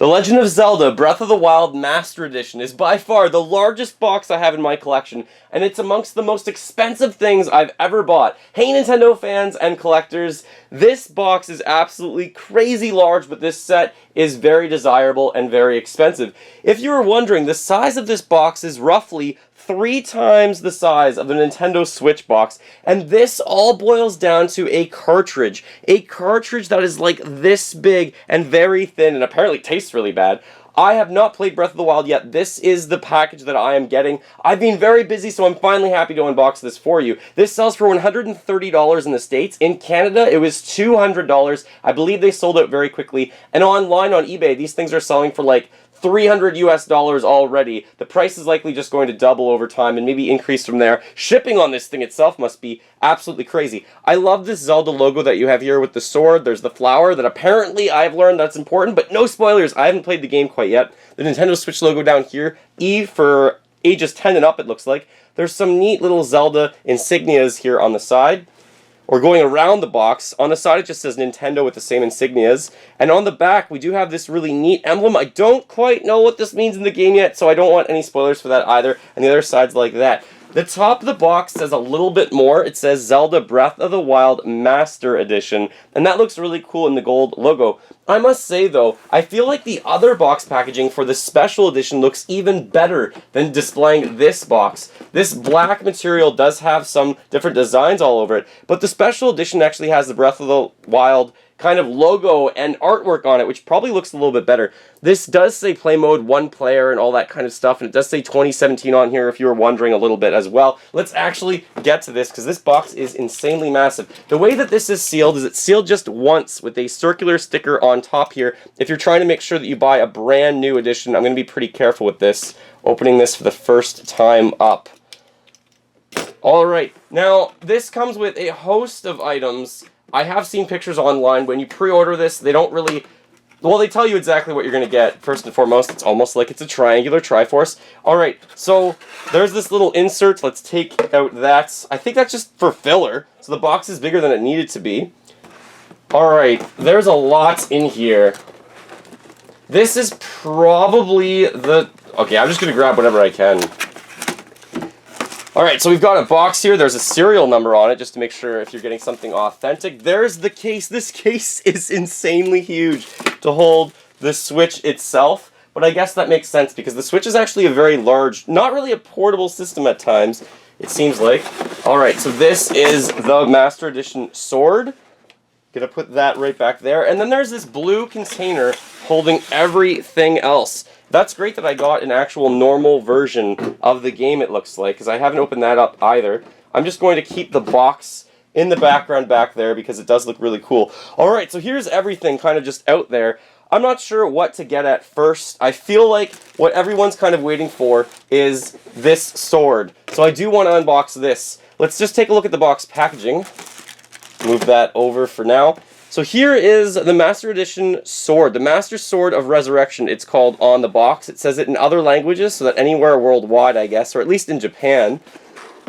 The Legend of Zelda Breath of the Wild Master Edition is by far the largest box I have in my collection, and it's amongst the most expensive things I've ever bought. Hey Nintendo fans and collectors, this box is absolutely crazy large, but this set is very desirable and very expensive. If you were wondering, the size of this box is roughly 3 times the size of the Nintendo Switch box, and this all boils down to a cartridge that is like this big and very thin and apparently tastes really bad. I have not played Breath of the Wild yet. This is the package that I am getting. I've been very busy, so I'm finally happy to unbox this for you. This sells for $130 in the States. In Canada, it was $200. I believe they sold out very quickly. And online on eBay, these things are selling for like $300 US already. The price is likely just going to double over time and maybe increase from there. Shipping on this thing itself must be absolutely crazy. I love this Zelda logo that you have here with the sword. There's the flower that apparently I've learned that's important, but no spoilers. I haven't played the game quite yet. The Nintendo Switch logo down here, E for ages 10 and up, it looks like. There's some neat little Zelda insignias here on the side, or going around the box. On the side it just says Nintendo with the same insignias. And on the back we do have this really neat emblem. I don't quite know what this means in the game yet, so I don't want any spoilers for that either. And the other side's like that. The top of the box says a little bit more. It says Zelda Breath of the Wild Master Edition, and that looks really cool in the gold logo. I must say though, I feel like the other box packaging for the special edition looks even better than displaying this box. This black material does have some different designs all over it, but the special edition actually has the Breath of the Wild kind of logo and artwork on it, which probably looks a little bit better. This does say play mode 1 player and all that kind of stuff, and it does say 2017 on here if you were wondering a little bit as well. Let's actually get to this, because this box is insanely massive. The way that this is sealed is it's sealed just once with a circular sticker on top here. If you're trying to make sure that you buy a brand new edition, I'm going to be pretty careful with this, opening this for the first time up. Alright, now this comes with a host of items. I have seen pictures online. When you pre-order this, they don't really... Well, they tell you exactly what you're going to get. First and foremost, it's almost like it's a triangular Triforce. Alright, so there's this little insert. Let's take out that. I think that's just for filler. So the box is bigger than it needed to be. Alright, there's a lot in here. This is probably the... Okay, I'm just going to grab whatever I can. Alright, so we've got a box here. There's a serial number on it, just to make sure if you're getting something authentic. There's the case. This case is insanely huge to hold the Switch itself, but I guess that makes sense because the Switch is actually a very large, not really a portable system at times, it seems like. Alright, so this is the Master Edition sword. Gonna put that right back there. And then there's this blue container holding everything else. That's great that I got an actual normal version of the game, it looks like, because I haven't opened that up either. I'm just going to keep the box in the background back there because it does look really cool. Alright, so here's everything kind of just out there. I'm not sure what to get at first. I feel like what everyone's kind of waiting for is this sword. So I do want to unbox this. Let's just take a look at the box packaging. Move that over for now. So here is the Master Edition sword, the Master Sword of Resurrection, it's called on the box. It says it in other languages, so that anywhere worldwide, I guess, or at least in Japan.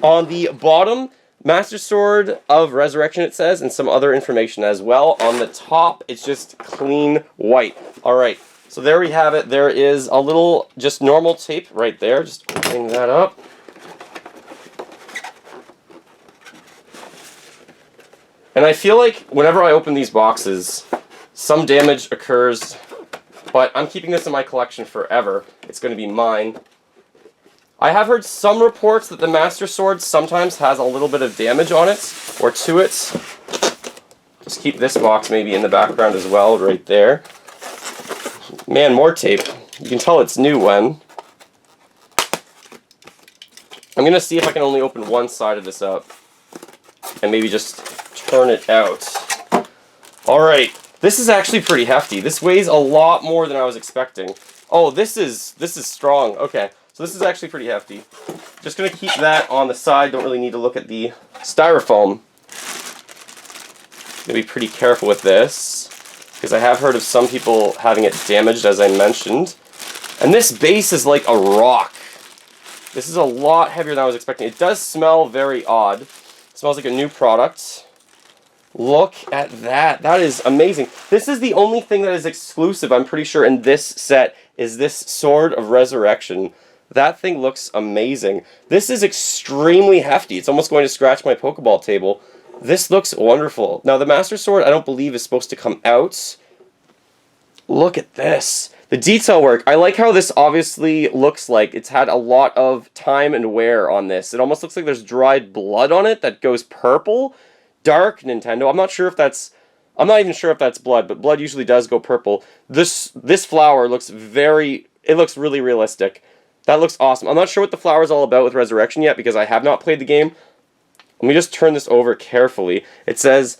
On the bottom, Master Sword of Resurrection, it says, and some other information as well. On the top, it's just clean white. Alright, so there we have it. There is a little, just normal tape right there. Just opening that up. And I feel like whenever I open these boxes, some damage occurs, but I'm keeping this in my collection forever. It's going to be mine. I have heard some reports that the Master Sword sometimes has a little bit of damage on it, or to it. Just keep this box maybe in the background as well, right there. Man, more tape. You can tell it's new when. I'm going to see if I can only open one side of this up, and maybe just turn it out. Alright, this is actually pretty hefty. This weighs a lot more than I was expecting. Oh, this is strong. Okay, so this is actually pretty hefty. Just going to keep that on the side. Don't really need to look at the styrofoam. Going to be pretty careful with this, because I have heard of some people having it damaged, as I mentioned. And this base is like a rock. This is a lot heavier than I was expecting. It does smell very odd. It smells like a new product. Look at that. That is amazing. This is the only thing that is exclusive, I'm pretty sure, in this set, is this Sword of Resurrection. That thing looks amazing. This is extremely hefty. It's almost going to scratch my Pokeball table. This looks wonderful. Now, the Master Sword, I don't believe, is supposed to come out. Look at this. The detail work. I like how this obviously looks like it's had a lot of time and wear on this. It almost looks like there's dried blood on it that goes purple. Dark Nintendo. I'm not even sure if that's blood, but blood usually does go purple. This flower looks it looks really realistic. That looks awesome. I'm not sure what the flower is all about with Resurrection yet because I have not played the game. Let me just turn this over carefully. It says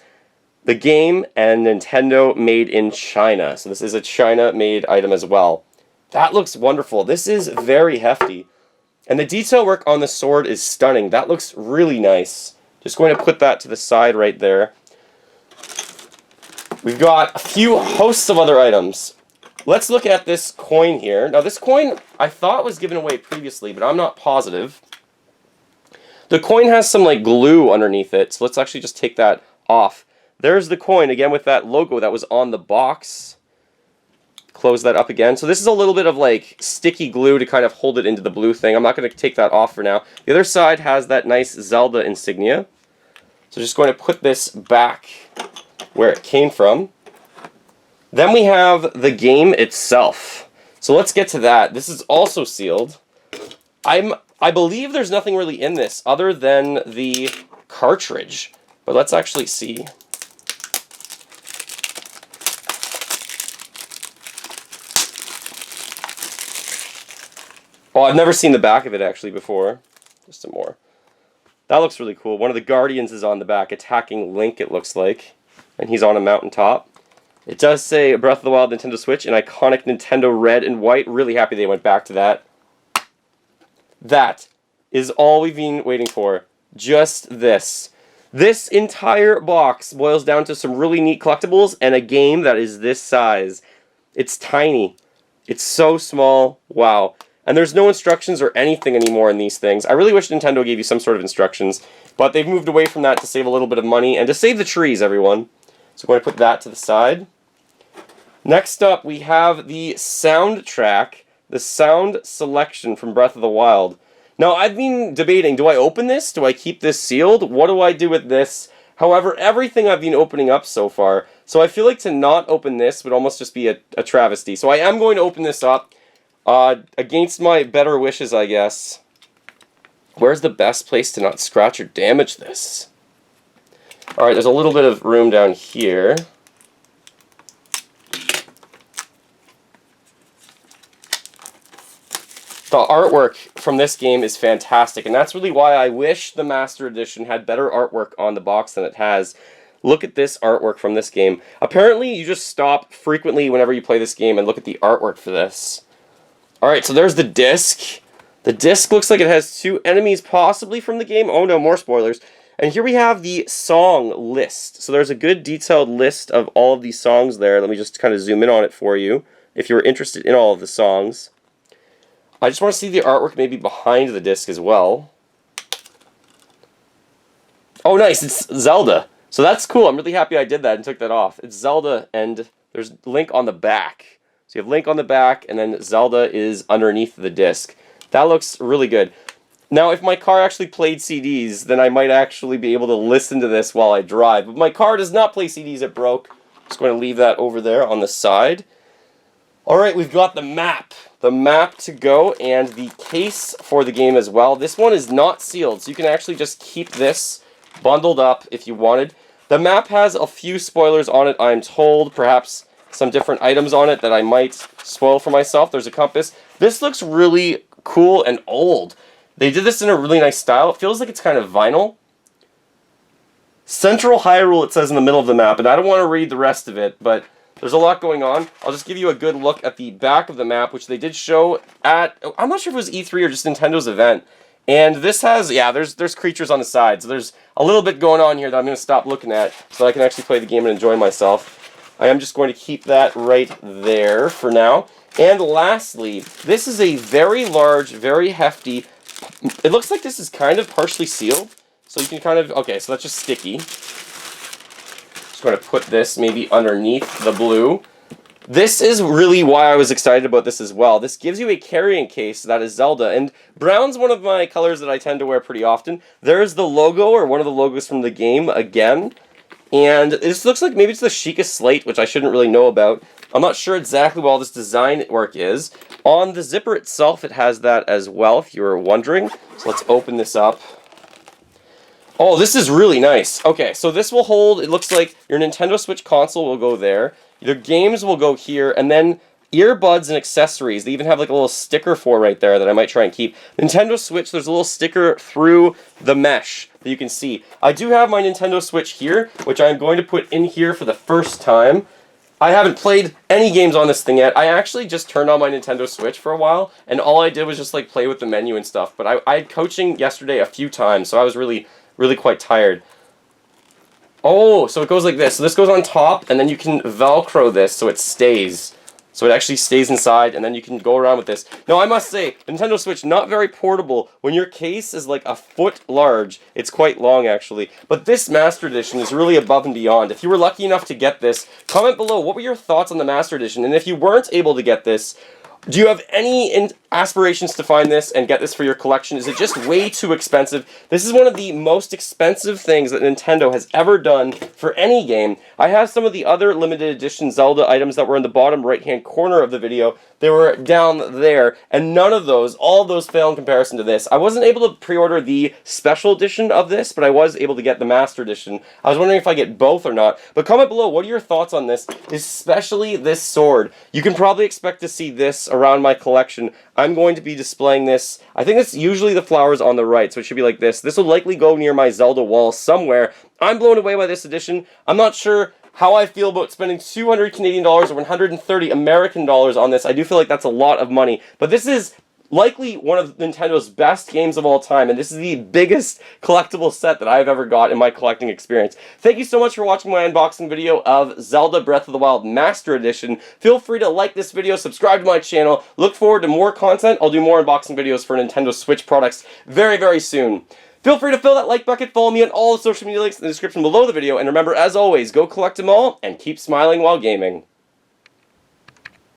the game and Nintendo made in China. So this is a China-made item as well. That looks wonderful. This is very hefty. And the detail work on the sword is stunning. That looks really nice. Just going to put that to the side right there. We've got a few hosts of other items. Let's look at this coin here. Now this coin I thought was given away previously, but I'm not positive. The coin has some like glue underneath it, so let's actually just take that off. There's the coin, again with that logo that was on the box. Close that up again. So this is a little bit of like sticky glue to kind of hold it into the blue thing. I'm not going to take that off for now. The other side has that nice Zelda insignia. So just going to put this back where it came from. Then we have the game itself. So let's get to that. This is also sealed. I believe there's nothing really in this other than the cartridge. But let's actually see. Oh, I've never seen the back of it actually before. Just some more. That looks really cool. One of the Guardians is on the back, attacking Link, it looks like. And he's on a mountaintop. It does say Breath of the Wild Nintendo Switch in iconic Nintendo red and white. Really happy they went back to that. That is all we've been waiting for. Just this. This entire box boils down to some really neat collectibles and a game that is this size. It's tiny. It's so small. Wow. And there's no instructions or anything anymore in these things. I really wish Nintendo gave you some sort of instructions, but they've moved away from that to save a little bit of money and to save the trees, everyone. So I'm going to put that to the side. Next up, we have the soundtrack, the sound selection from Breath of the Wild. Now, I've been debating, do I open this? Do I keep this sealed? What do I do with this? However, everything I've been opening up so far, so I feel like to not open this would almost just be a travesty. So I am going to open this up. Against my better wishes, I guess. Where's the best place to not scratch or damage this? Alright, there's a little bit of room down here. The artwork from this game is fantastic, and that's really why I wish the Master Edition had better artwork on the box than it has. Look at this artwork from this game. Apparently, you just stop frequently whenever you play this game and look at the artwork for this. Alright, so there's the disc. The disc looks like it has 2 enemies possibly from the game. Oh no, more spoilers. And here we have the song list. So there's a good detailed list of all of these songs there. Let me just kind of zoom in on it for you, if you're interested in all of the songs. I just want to see the artwork maybe behind the disc as well. Oh nice, it's Zelda. So that's cool. I'm really happy I did that and took that off. It's Zelda, and there's Link on the back. So you have Link on the back, and then Zelda is underneath the disc. That looks really good. Now, if my car actually played CDs, then I might actually be able to listen to this while I drive. But my car does not play CDs, it broke. Just going to leave that over there on the side. Alright, we've got the map. The map to go, and the case for the game as well. This one is not sealed, so you can actually just keep this bundled up if you wanted. The map has a few spoilers on it, I'm told. Perhaps some different items on it that I might spoil for myself. There's a compass. This looks really cool and old. They did this in a really nice style. It feels like it's kind of vinyl. Central Hyrule, it says in the middle of the map, and I don't want to read the rest of it, but there's a lot going on. I'll just give you a good look at the back of the map, which they did show at, I'm not sure if it was E3 or just Nintendo's event. And this has, yeah, there's creatures on the side, so there's a little bit going on here that I'm going to stop looking at so I can actually play the game and enjoy myself. I am just going to keep that right there for now. And lastly, this is a very large, very hefty, it looks like this is kind of partially sealed. So you can kind of, okay, so that's just sticky. going to put this maybe underneath the blue. This is really why I was excited about this as well. This gives you a carrying case that is Zelda, and brown's one of my colors that I tend to wear pretty often. There's the logo, or one of the logos from the game, again. And this looks like maybe it's the Sheikah Slate, which I shouldn't really know about. I'm not sure exactly what all this design work is. On the zipper itself, it has that as well, if you were wondering. So let's open this up. Oh, this is really nice. Okay, so this will hold, it looks like your Nintendo Switch console will go there. Your games will go here, and then earbuds and accessories. They even have like a little sticker for right there that I might try and keep. Nintendo Switch, there's a little sticker through the mesh that you can see. I do have my Nintendo Switch here, which I'm going to put in here for the first time. I haven't played any games on this thing yet. I actually just turned on my Nintendo Switch for a while, and all I did was just like play with the menu and stuff. But I had coaching yesterday a few times, so I was really quite tired. Oh, so it goes like this. So this goes on top, and then you can Velcro this so it stays. So it actually stays inside, and then you can go around with this. Now, I must say, Nintendo Switch, not very portable. When your case is like a foot large, it's quite long, actually. But this Master Edition is really above and beyond. If you were lucky enough to get this, comment below, what were your thoughts on the Master Edition? And if you weren't able to get this, do you have any aspirations to find this and get this for your collection? Is it just way too expensive? This is one of the most expensive things that Nintendo has ever done for any game. I have some of the other limited edition Zelda items that were in the bottom right-hand corner of the video. They were down there, and none of those, all of those fail in comparison to this. I wasn't able to pre-order the special edition of this, but I was able to get the Master Edition. I was wondering if I get both or not. But comment below, what are your thoughts on this, especially this sword? You can probably expect to see this around my collection. I'm going to be displaying this. I think it's usually the flowers on the right, so it should be like this. This will likely go near my Zelda wall somewhere. I'm blown away by this edition. I'm not sure how I feel about spending 200 Canadian dollars or 130 American dollars on this. I do feel like that's a lot of money, but this is likely one of Nintendo's best games of all time, and this is the biggest collectible set that I've ever got in my collecting experience. Thank you so much for watching my unboxing video of Zelda Breath of the Wild Master Edition. Feel free to like this video, subscribe to my channel, look forward to more content. I'll do more unboxing videos for Nintendo Switch products very, very soon. Feel free to fill that like bucket, follow me on all the social media links in the description below the video, and remember, as always, go collect them all, and keep smiling while gaming.